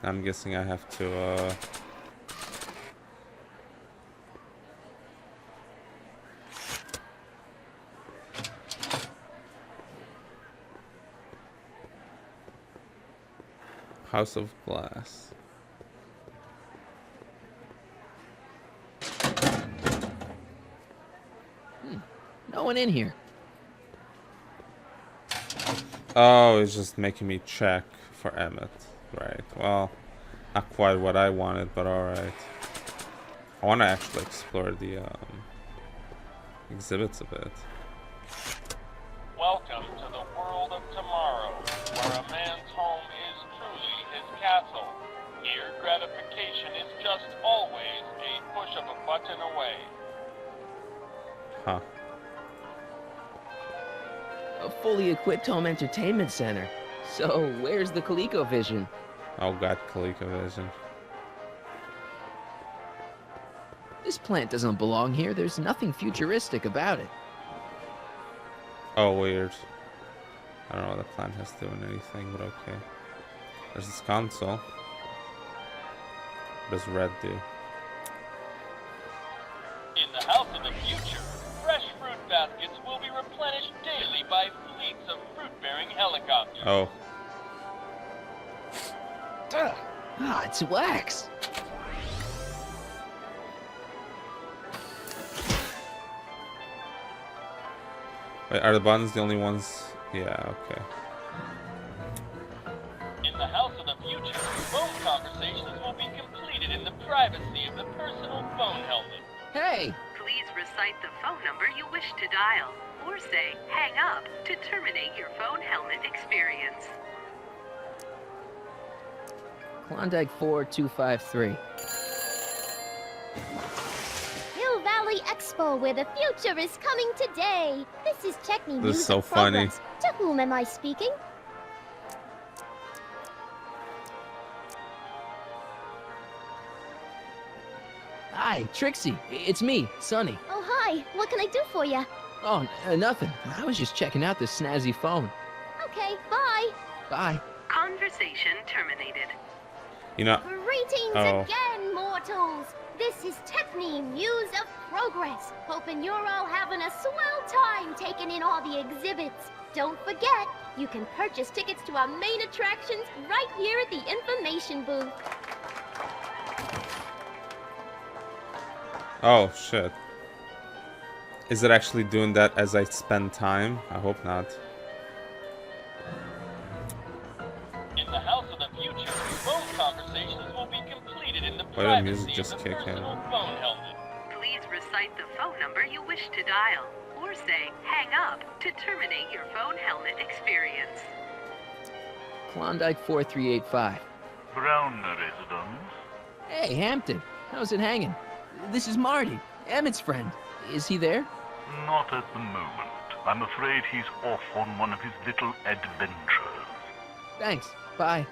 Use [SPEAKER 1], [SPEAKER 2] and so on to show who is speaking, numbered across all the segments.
[SPEAKER 1] I'm guessing I have to, House of Glass.
[SPEAKER 2] No one in here.
[SPEAKER 1] Oh, it's just making me check for Emmett. Right. Well, not quite what I wanted, but alright. I want to actually explore the exhibits a bit.
[SPEAKER 3] Welcome to the world of tomorrow, where a man's home is truly his castle. Here, gratification is just always a push of a button away.
[SPEAKER 1] Huh.
[SPEAKER 2] A fully equipped home entertainment center. So, where's the ColecoVision?
[SPEAKER 1] Oh god, ColecoVision.
[SPEAKER 2] This plant doesn't belong here. There's nothing futuristic about it.
[SPEAKER 1] Oh, weird. I don't know what the plant has to do with anything, but okay. There's this console. What does red do?
[SPEAKER 3] In the house of the future, fresh fruit baskets will be replenished daily by fleets of fruit-bearing helicopters.
[SPEAKER 1] Oh.
[SPEAKER 2] Ah, it's wax.
[SPEAKER 1] Wait, are the buttons the only ones? Yeah, okay.
[SPEAKER 3] In the house of the future, phone conversations will be completed in the privacy of the personal phone helmet.
[SPEAKER 2] Hey!
[SPEAKER 4] Please recite the phone number you wish to dial, or say hang up to terminate your phone helmet experience.
[SPEAKER 2] Klondike 4253.
[SPEAKER 5] Hill Valley Expo, where the future is coming today. This is Techni
[SPEAKER 1] This
[SPEAKER 5] News
[SPEAKER 1] is so
[SPEAKER 5] of Progress.
[SPEAKER 1] funny.
[SPEAKER 5] To whom am I speaking?
[SPEAKER 2] Hi, Trixie. It's me, Sonny.
[SPEAKER 5] Oh, hi. What can I do for you?
[SPEAKER 2] Oh, nothing. I was just checking out this snazzy phone.
[SPEAKER 5] Okay, bye.
[SPEAKER 2] Bye.
[SPEAKER 4] Conversation terminated.
[SPEAKER 1] You know,
[SPEAKER 5] Greetings
[SPEAKER 1] Oh.
[SPEAKER 5] again, mortals. This is Techni News of Progress. Hoping you're all having a swell time taking in all the exhibits. Don't forget, you can purchase tickets to our main attractions right here at the information booth.
[SPEAKER 1] oh shit. Is it actually doing that as I spend time? I hope not.
[SPEAKER 3] In the house of the future, phone conversations will be completed in the
[SPEAKER 1] Why did music
[SPEAKER 3] privacy
[SPEAKER 1] just
[SPEAKER 3] of the
[SPEAKER 1] kick in?
[SPEAKER 3] personal phone helmet.
[SPEAKER 4] Please recite the phone number you wish to dial, or say hang up to terminate your phone helmet experience.
[SPEAKER 2] Klondike 4385.
[SPEAKER 6] Brown residence.
[SPEAKER 2] Hey, Hampton. How's it hanging? This is Marty, Emmett's friend. Is he there?
[SPEAKER 6] Not at the moment. I'm afraid he's off on one of his little adventures.
[SPEAKER 2] Thanks. Bye.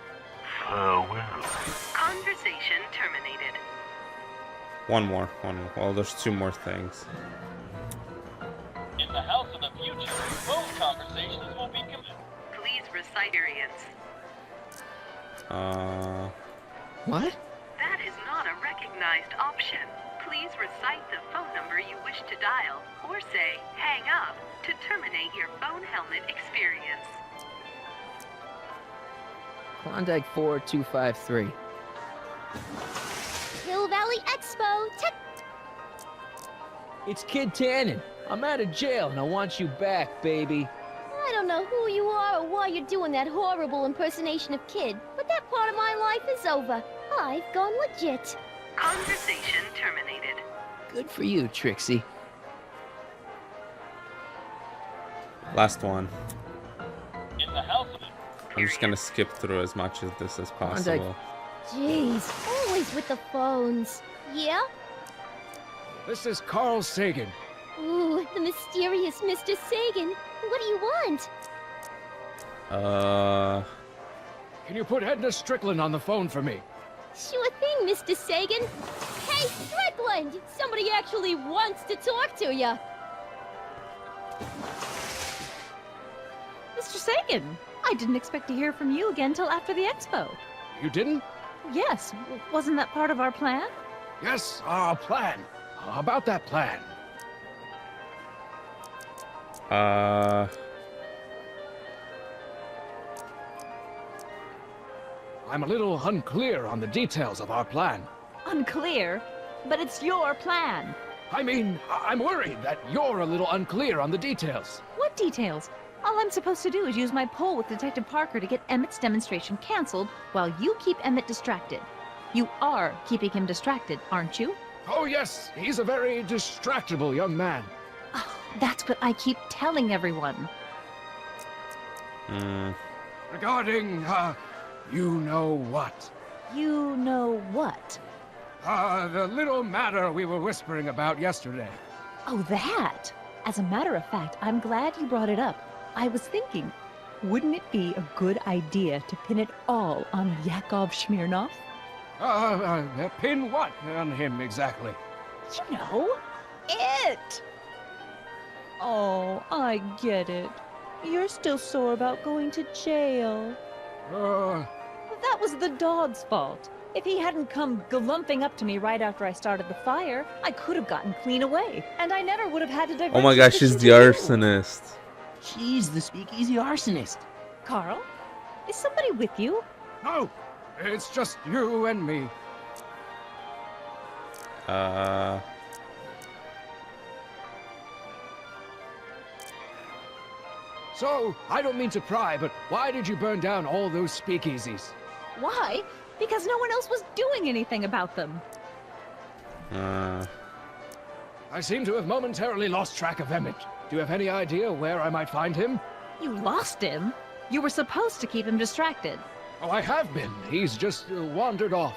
[SPEAKER 6] Farewell.
[SPEAKER 4] Conversation terminated.
[SPEAKER 1] One more. Well, there's two more things.
[SPEAKER 3] In the house of the future, phone conversations will be completed.
[SPEAKER 4] Please recite experience.
[SPEAKER 2] What?
[SPEAKER 4] That is not a recognized option. Please recite the phone number you wish to dial, or say hang up to terminate your phone helmet experience.
[SPEAKER 2] Klondike 4253.
[SPEAKER 5] Hill Valley Expo,
[SPEAKER 2] It's Kid Tannen. I'm out of jail and I want you back, baby.
[SPEAKER 5] I don't know who you are or why you're doing that horrible impersonation of Kid, but that part of my life is over. I've gone legit.
[SPEAKER 4] Conversation terminated.
[SPEAKER 2] Good for you, Trixie.
[SPEAKER 1] Last one.
[SPEAKER 3] In the house of the
[SPEAKER 1] I'm just gonna skip through as much of this as possible.
[SPEAKER 5] Jeez, always with the phones. Yeah?
[SPEAKER 7] This is Carl Sagan.
[SPEAKER 5] Ooh, the mysterious Mr. Sagan. What do you want?
[SPEAKER 7] Can you put Edna Strickland on the phone for me?
[SPEAKER 5] Sure thing, Mr. Sagan. Hey, Strickland! Somebody actually wants to talk to you.
[SPEAKER 8] Mr. Sagan, I didn't expect to hear from you again till after the expo.
[SPEAKER 7] You didn't?
[SPEAKER 8] Yes, wasn't that part of our plan?
[SPEAKER 7] Yes, our plan. About that plan. I'm a little unclear on the details of our plan.
[SPEAKER 8] Unclear, but it's your plan.
[SPEAKER 7] I mean, I'm worried that you're a little unclear on the details.
[SPEAKER 8] What details? All I'm supposed to do is use my poll with Detective Parker to get Emmett's demonstration canceled while you keep Emmett distracted. You are keeping him distracted, aren't you?
[SPEAKER 7] Oh yes, he's a very distractible young man.
[SPEAKER 8] Oh, that's what I keep telling everyone.
[SPEAKER 7] Regarding, you know what?
[SPEAKER 8] You know what?
[SPEAKER 7] The little matter we were whispering about yesterday.
[SPEAKER 8] Oh, that! As a matter of fact, I'm glad you brought it up. I was thinking, wouldn't it be a good idea to pin it all on Yakov Smirnov?
[SPEAKER 7] Pin what on him exactly?
[SPEAKER 8] You know, it! Oh, I get it. You're still sore about going to jail. That was the dog's fault. If he hadn't come galumping up to me right after I started the fire, I could have gotten clean away, and I never would have had to divert
[SPEAKER 1] Oh my gosh, she's
[SPEAKER 8] suspicion
[SPEAKER 1] the
[SPEAKER 8] to you.
[SPEAKER 1] arsonist.
[SPEAKER 2] She's the speakeasy arsonist.
[SPEAKER 8] Carl, is somebody with you?
[SPEAKER 7] No, it's just you and me. So, I don't mean to pry, but why did you burn down all those speakeasies?
[SPEAKER 8] Why? Because no one else was doing anything about them.
[SPEAKER 7] I seem to have momentarily lost track of Emmett. Do you have any idea where I might find him?
[SPEAKER 8] You lost him? You were supposed to keep him distracted.
[SPEAKER 7] Oh, I have been. He's just wandered off.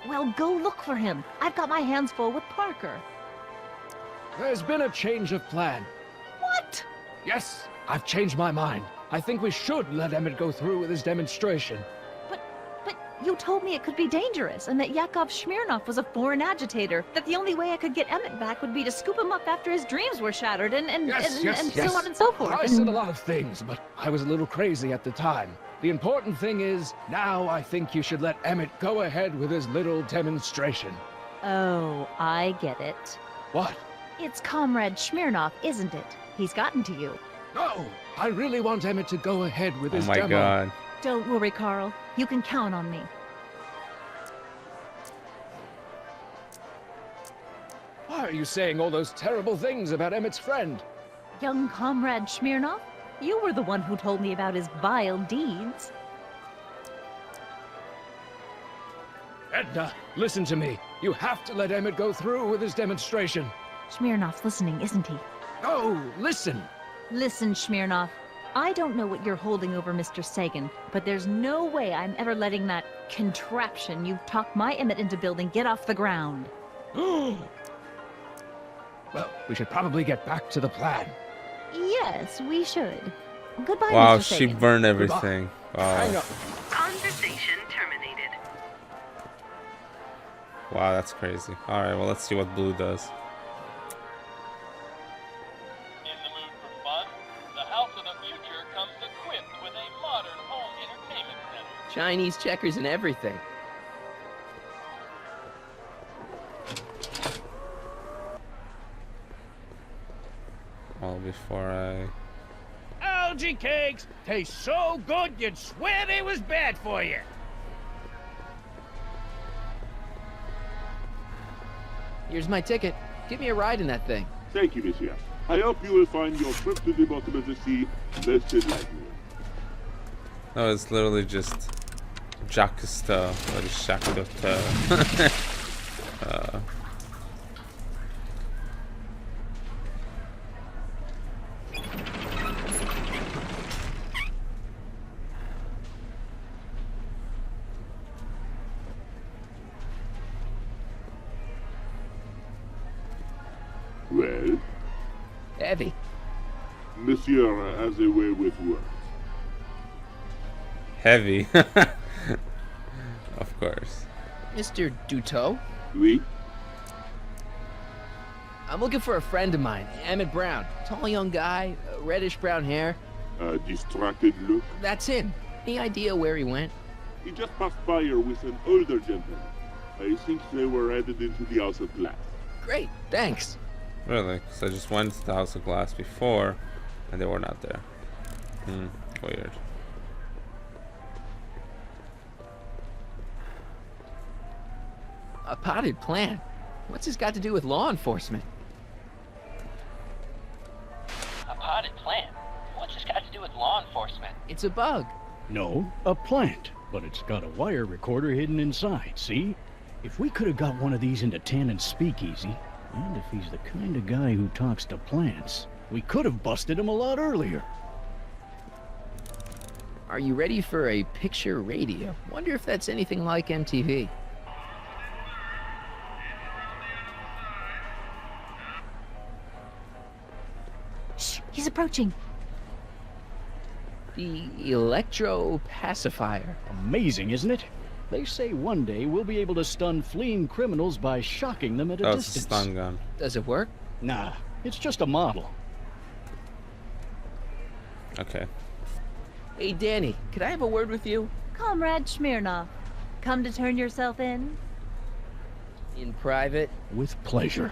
[SPEAKER 8] Well, go look for him. I've got my hands full with Parker.
[SPEAKER 7] There's been a change of plan.
[SPEAKER 8] What?
[SPEAKER 7] Yes, I've changed my mind. I think we should let Emmett go through with his demonstration.
[SPEAKER 8] But you told me it could be dangerous, and that Yakov Smirnov was a foreign agitator, that the only way I could get Emmett back would be to scoop him up after his dreams were shattered, and so on and so forth.
[SPEAKER 7] I said a lot of things, but I was a little crazy at the time. The important thing is, now I think you should let Emmett go ahead with his little demonstration.
[SPEAKER 8] Oh, I get it.
[SPEAKER 7] What?
[SPEAKER 8] It's Comrade Smirnov, isn't it? He's gotten to you.
[SPEAKER 7] No, I really want Emmett to go ahead with
[SPEAKER 1] Oh
[SPEAKER 7] his
[SPEAKER 1] my
[SPEAKER 7] demo.
[SPEAKER 1] god.
[SPEAKER 8] Don't worry, Carl. You can count on me.
[SPEAKER 7] Why are you saying all those terrible things about Emmett's friend?
[SPEAKER 8] Young Comrade Smirnov, you were the one who told me about his vile deeds.
[SPEAKER 7] Edna, listen to me. You have to let Emmett go through with his demonstration.
[SPEAKER 8] Smirnov's listening, isn't he?
[SPEAKER 7] No, listen.
[SPEAKER 8] Listen, Smirnov. I don't know what you're holding over Mr. Sagan, but there's no way I'm ever letting that contraption you've talked my Emmett into building get off the ground.
[SPEAKER 7] Well, we should probably get back to the plan.
[SPEAKER 8] Yes, we should. Goodbye,
[SPEAKER 1] Wow,
[SPEAKER 8] Mr.
[SPEAKER 1] she
[SPEAKER 8] Sagan.
[SPEAKER 1] burned everything.
[SPEAKER 7] Hang
[SPEAKER 1] Wow.
[SPEAKER 7] up.
[SPEAKER 4] Conversation terminated.
[SPEAKER 1] Wow, that's crazy. Alright, well, let's see what Blue does.
[SPEAKER 3] In the mood for fun? The House of the Future comes equipped with a modern home entertainment center.
[SPEAKER 2] Chinese checkers and everything.
[SPEAKER 1] Well, before I...
[SPEAKER 9] Algae cakes taste so good you'd swear they was bad for you.
[SPEAKER 2] Here's my ticket. Give me a ride in that thing.
[SPEAKER 10] Thank you, monsieur. I hope you will find your trip to the bottom of the sea less delightful.
[SPEAKER 1] No, it's literally just Jacques or Jacques
[SPEAKER 10] Well,
[SPEAKER 2] Heavy.
[SPEAKER 10] monsieur has a way with words.
[SPEAKER 1] Heavy. Of course.
[SPEAKER 2] Mr. Duteau?
[SPEAKER 10] Oui?
[SPEAKER 2] I'm looking for a friend of mine, Emmett Brown. Tall young guy, reddish brown hair.
[SPEAKER 10] A distracted look?
[SPEAKER 2] That's him. Any idea where he went?
[SPEAKER 10] He just passed fire with an older gentleman. I think they were headed into the House of Glass.
[SPEAKER 2] Great, thanks.
[SPEAKER 1] Really? Because I just went to the House of Glass before, and they were not there. Weird.
[SPEAKER 2] A potted plant? What's this got to do with law enforcement?
[SPEAKER 11] A potted plant? What's this got to do with law enforcement?
[SPEAKER 2] It's a bug.
[SPEAKER 9] No, a plant. But it's got a wire recorder hidden inside, see? If we could have got one of these into Tannen's speakeasy, and if he's the kind of guy who talks to plants, we could have busted him a lot earlier.
[SPEAKER 2] Are you ready for a picture radio? Wonder if that's anything like MTV.
[SPEAKER 8] Shh, he's approaching.
[SPEAKER 2] The electro pacifier.
[SPEAKER 9] Amazing, isn't it? They say one day we'll be able to stun fleeing criminals by shocking them at a
[SPEAKER 1] Oh, it's a
[SPEAKER 9] distance.
[SPEAKER 1] stun gun.
[SPEAKER 2] Does it work?
[SPEAKER 9] Nah, it's just a model.
[SPEAKER 1] Okay.
[SPEAKER 2] Hey, Danny, could I have a word with you?
[SPEAKER 8] Comrade Smirnoff, come to turn yourself in?
[SPEAKER 2] In private?
[SPEAKER 9] With pleasure.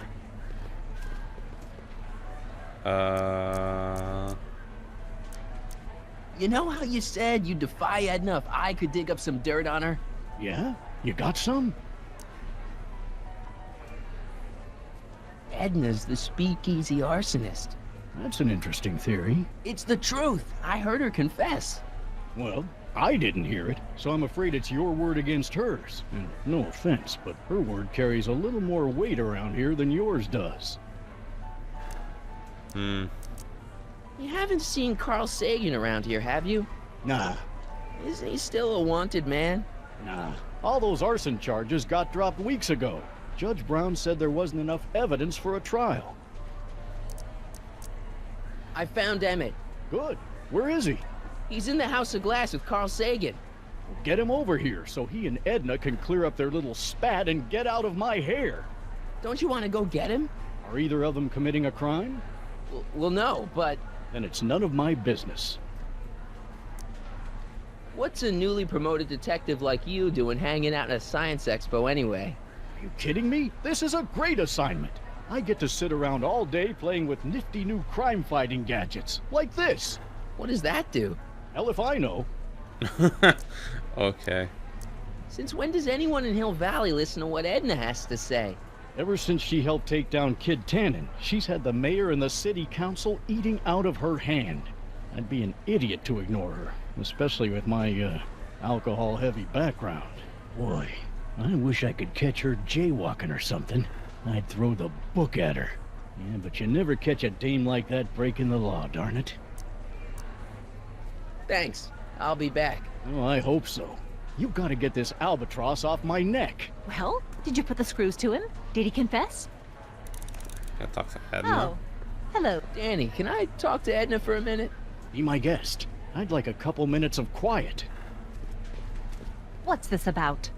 [SPEAKER 2] You know how you said you'd defy Edna if I could dig up some dirt on her?
[SPEAKER 9] Yeah? You got some?
[SPEAKER 2] Edna's the speakeasy arsonist.
[SPEAKER 9] That's an interesting theory.
[SPEAKER 2] It's the truth. I heard her confess.
[SPEAKER 9] Well, I didn't hear it, so I'm afraid it's your word against hers. And no offense, but her word carries a little more weight around here than yours does.
[SPEAKER 2] You haven't seen Carl Sagan around here, have you?
[SPEAKER 9] Nah,
[SPEAKER 2] Isn't he still a wanted man?
[SPEAKER 9] nah. All those arson charges got dropped weeks ago. Judge Brown said there wasn't enough evidence for a trial.
[SPEAKER 2] I found Emmett.
[SPEAKER 9] Good. Where is he?
[SPEAKER 2] He's in the House of Glass with Carl Sagan.
[SPEAKER 9] Get him over here so he and Edna can clear up their little spat and get out of my hair.
[SPEAKER 2] Don't you want to go get him?
[SPEAKER 9] Are either of them committing a crime?
[SPEAKER 2] Well, no, but
[SPEAKER 9] Then it's none of my business.
[SPEAKER 2] what's a newly promoted detective like you doing hanging out at a science expo anyway?
[SPEAKER 9] Are you kidding me? This is a great assignment. I get to sit around all day playing with nifty new crime-fighting gadgets, like this.
[SPEAKER 2] What does that do?
[SPEAKER 9] Hell if I know.
[SPEAKER 1] Okay.
[SPEAKER 2] Since when does anyone in Hill Valley listen to what Edna has to say?
[SPEAKER 9] Ever since she helped take down Kid Tannen, she's had the mayor and the city council eating out of her hand. I'd be an idiot to ignore her, especially with my, alcohol-heavy background. Boy, I wish I could catch her jaywalking or something. I'd throw the book at her. Yeah, but you never catch a dame like that breaking the law, darn it.
[SPEAKER 2] Thanks. I'll be back.
[SPEAKER 9] Oh, I hope so. You gotta get this albatross off my neck.
[SPEAKER 8] Well, did you put the screws to him? Did he confess?
[SPEAKER 1] Gotta talk to Edna.
[SPEAKER 8] Oh, hello.
[SPEAKER 2] Danny, can I talk to Edna for a minute?
[SPEAKER 9] Be my guest. I'd like a couple minutes of quiet.
[SPEAKER 8] What's this about?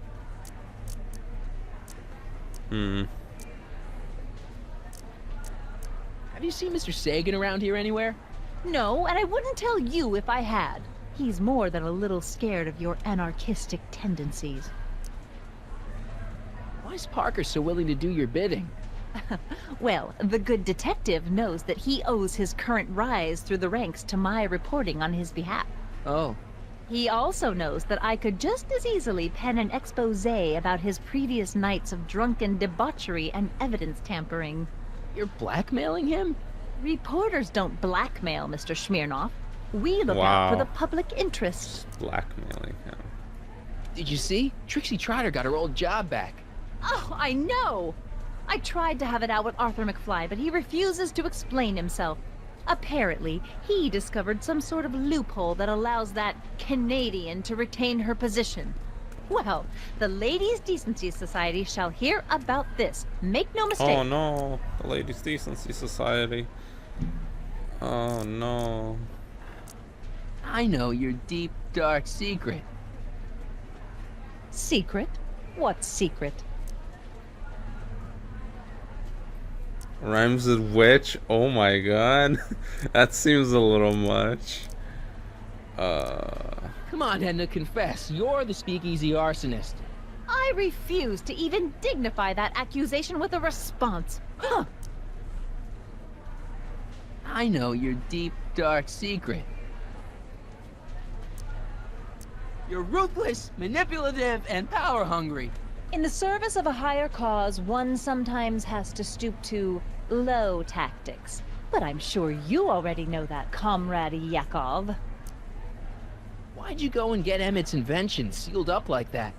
[SPEAKER 2] Have you seen Mr. Sagan around here anywhere?
[SPEAKER 8] No, and I wouldn't tell you if I had. He's more than a little scared of your anarchistic tendencies.
[SPEAKER 2] Why is Parker so willing to do your bidding?
[SPEAKER 8] Well, the good detective knows that he owes his current rise through the ranks to my reporting on his behalf.
[SPEAKER 2] Oh,
[SPEAKER 8] He also knows that I could just as easily pen an exposé about his previous nights of drunken debauchery and evidence tampering.
[SPEAKER 2] you're blackmailing him?
[SPEAKER 8] Reporters don't blackmail, Mr. Smirnoff. We look out
[SPEAKER 1] Wow.
[SPEAKER 8] for the public interest.
[SPEAKER 1] Blackmailing him.
[SPEAKER 2] Did you see? Trixie Trotter got her old job back.
[SPEAKER 8] Oh, I know! I tried to have it out with Arthur McFly, but he refuses to explain himself. Apparently, he discovered some sort of loophole that allows that Canadian to retain her position. Well, the Ladies' Decency Society shall hear about this. Make no mistake.
[SPEAKER 1] Oh no, the Ladies' Decency Society. Oh no.
[SPEAKER 2] I know your deep, dark secret.
[SPEAKER 8] Secret? What secret?
[SPEAKER 1] Rhymes with witch? Oh my god. That seems a little much.
[SPEAKER 2] Come on, Edna, confess. You're the speakeasy arsonist.
[SPEAKER 8] I refuse to even dignify that accusation with a response. Huh.
[SPEAKER 2] I know your deep, dark secret. You're ruthless, manipulative, and power-hungry.
[SPEAKER 8] In the service of a higher cause, one sometimes has to stoop to low tactics. But I'm sure you already know that, Comrade Yakov.
[SPEAKER 2] Why'd you go and get Emmett's invention sealed up like that?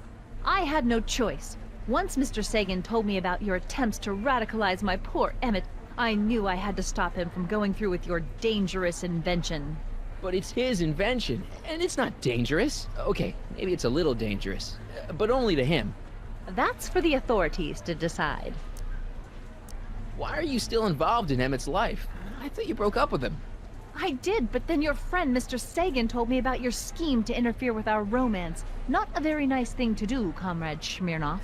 [SPEAKER 8] I had no choice. Once Mr. Sagan told me about your attempts to radicalize my poor Emmett, I knew I had to stop him from going through with your dangerous invention.
[SPEAKER 2] But it's his invention, and it's not dangerous. Okay, maybe it's a little dangerous, but only to him.
[SPEAKER 8] That's for the authorities to decide.
[SPEAKER 2] Why are you still involved in Emmett's life? I thought you broke up with him.
[SPEAKER 8] I did, but then your friend Mr. Sagan told me about your scheme to interfere with our romance. Not a very nice thing to do, Comrade Smirnov.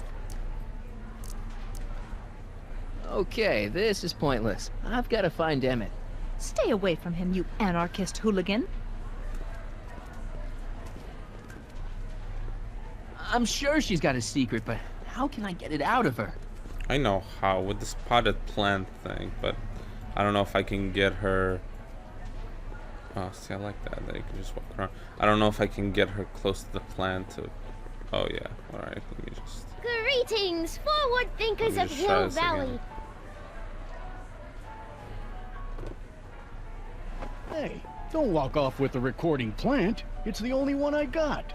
[SPEAKER 2] Okay, this is pointless. I've got to find Emmett.
[SPEAKER 8] Stay away from him, you anarchist hooligan.
[SPEAKER 2] I'm sure she's got a secret, but how can I get it out of her?
[SPEAKER 1] I know how, with the spotted plant thing, but I don't know if I can get her... Oh, see, I like that you can just walk around. I don't know if I can get her close to the plant to... Oh, yeah. Alright, let me just...
[SPEAKER 5] Greetings, forward thinkers
[SPEAKER 1] Let
[SPEAKER 5] of
[SPEAKER 1] me just try
[SPEAKER 5] Hill
[SPEAKER 1] this
[SPEAKER 5] Valley.
[SPEAKER 1] again.
[SPEAKER 9] Hey, don't walk off with the recording plant. It's the only one I got.